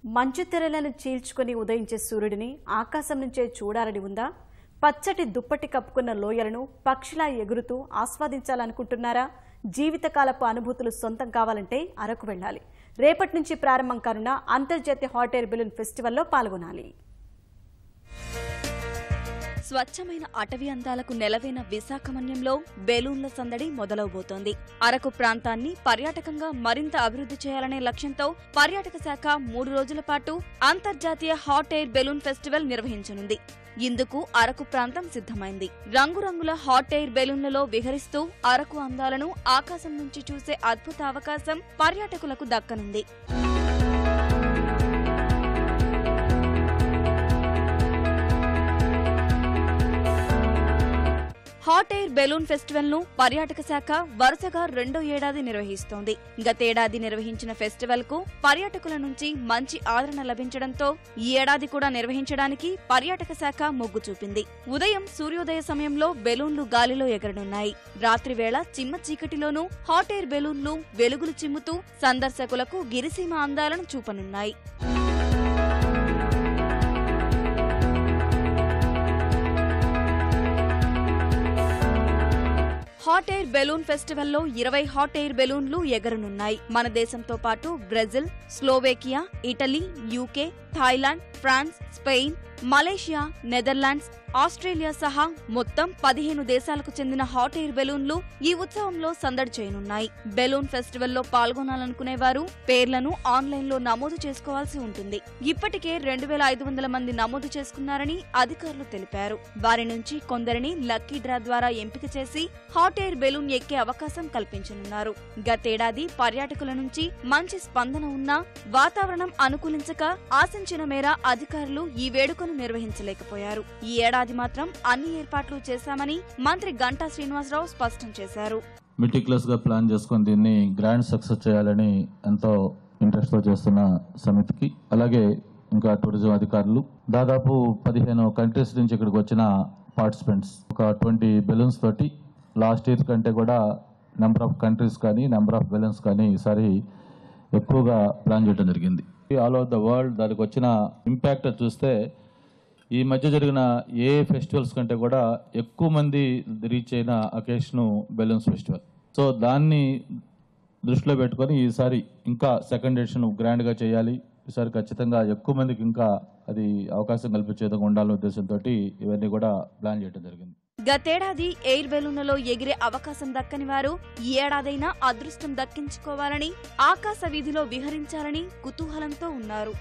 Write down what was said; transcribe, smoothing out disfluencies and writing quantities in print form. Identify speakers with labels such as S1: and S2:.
S1: మంచు తెరలను చీల్చుకొని ఉదయించే సూర్యుడిని ఆకాశం నుంచే చూడాలని ఉందా? పచ్చటి దుప్పటి కప్పుకున్న లోయలను పక్షిలా ఎగురుతూ ఆస్వాదించాలనుకుంటున్నారా? జీవితకాలపు అనుభూతులు సొంతం కావాలంటే అరకు వెళ్ళాలి. రేపటి నుంచి ప్రారంభం కానున్న అంతర్జాతీయ హాట్ ఎయిర్ బెలూన్ ఫెస్టివల్లో పాల్గొనాలి.
S2: స్వచ్ఛమైన అటవీ అందాలకు నెలవైన విశాఖమన్యంలో బెలూన్ల సందడి మొదలవబోతోంది. అరకు ప్రాంతాన్ని పర్యాటకంగా మరింత అభివృద్ధి చేయాలనే లక్ష్యంతో పర్యాటక శాఖ 3 రోజుల పాటు అంతర్జాతీయ హాట్ ఎయిర్ బెలూన్ ఫెస్టివల్ నిర్వహించనుంది. ఇందుకు అరకు ప్రాంతం సిద్ధమైంది. రంగురంగుల హాట్ ఎయిర్ బెలూన్లలో విహరిస్తూ అరకు అందాలను ఆకాశం నుంచి చూసే అద్భుత అవకాశం పర్యాటకులకు దక్కనుంది. హాట్ ఎయిర్ బెలూన్ ఫెస్టివల్ ను పర్యాటక శాఖ వరుసగా 2వ ఏడాది నిర్వహిస్తోంది. గతేడాది నిర్వహించిన ఫెస్టివల్ కు పర్యాటకుల నుంచి మంచి ఆదరణ లభించడంతో ఈ ఏడాది కూడా నిర్వహించడానికి పర్యాటక శాఖ మొగ్గు చూపింది. ఉదయం సూర్యోదయ సమయంలో బెలూన్లు గాలిలో ఎగరనున్నాయి. రాత్రి వేళ చిమ్మ చీకటిలోనూ హాట్ ఎయిర్ బెలూన్లు వెలుగులు చిమ్ముతూ సందర్శకులకు గిరిసీమ అందాలను చూపనున్నాయి. హాట్ ఎయిర్ బెలూన్ ఫెస్టివల్లో 20 హాట్ ఎయిర్ బెలూన్లు ఎగరనున్నాయి. మన దేశంతో పాటు Brazil, Slovakia, Italy, UK, Thailand, France, Spain, Malaysia, Netherlands, Australia సహా మొత్తం 15 దేశాలకు చెందిన హాట్ ఎయిర్ బెలూన్లు ఈ ఉత్సవంలో సందడి చేయనున్నాయి. బెలూన్ ఫెస్టివల్లో పాల్గొనాలనుకునేవారు పేర్లను ఆన్లైన్లో నమోదు చేసుకోవాల్సి ఉంటుంది. ఇప్పటికే 2500 మంది నమోదు చేసుకున్నారని అధికారులు తెలిపారు. వారి నుంచి కొందరిని లక్కీ డ్రా ద్వారా ఎంపిక చేసి హాట్ ఎయిర్ బెలూన్ ఎక్కే అవకాశం కల్పించనున్నారు. గతేడాది పర్యాటకుల నుంచి మంచి స్పందన ఉన్నా వాతావరణం అనుకూలించక ఆశించిన మేర అధికారులు ఈ వేడుకను నిర్వహించలేకపోయారు. ఈ ఏడాది మాత్రం అన్ని ఏర్పాట్లు చేశామని మంత్రి గంటా శ్రీనివాసరావు స్పష్టం చేశారు.
S3: మెటిక్యులస్ గా ప్లాన్ చేసుకుని దీన్ని గ్రాండ్ సక్సెస్ చేయాలని ఎంతో ఇంట్రెస్ట్ తో చేస్తున్న సమితికి, అలాగే ఇంకా టూరిజం అధికారులు, దాదాపు 15 కంట్రీస్ నుంచి ఇక్కడికి వచ్చిన పార్టిసిపెంట్స్, ఒక 20 బెలూన్స్ తోటి లాస్ట్ ఇయర్ కంటే కూడా నెంబర్ ఆఫ్ కంట్రీస్ కానీ నెంబర్ ఆఫ్ బెలూన్స్ కానీ ఈసారి ఎక్కువగా ప్లాన్ చేయడం జరిగింది. ఆల్ ఓవర్ ద వరల్డ్ దానికి వచ్చిన ఇంపాక్ట్ చూస్తే ఈ మధ్య జరిగిన ఏ ఫెస్టివల్స్ కంటే కూడా ఎక్కువ మంది రీచ్ అయిన అకేషను బెలూన్స్ ఫెస్టివల్. సో దాన్ని దృష్టిలో పెట్టుకొని ఈసారి ఇంకా సెకండ్ ఎడిషన్ గ్రాండ్గా చేయాలి. ఈసారి ఖచ్చితంగా ఎక్కువ మందికి ఇంకా అది అవకాశం కల్పించే విధంగా ఉండాలనే ఉద్దేశంతో ఇవన్నీ కూడా ప్లాన్ చేయడం జరిగింది.
S2: గతేడాది ఎయిర్ బెలూన్లలో ఎగిరే అవకాశం దక్కని వారు ఈ ఏడాదైనా అదృష్టం దక్కించుకోవాలని, ఆకాశ వీధిలో విహరించాలని కుతూహలంతో ఉన్నారు.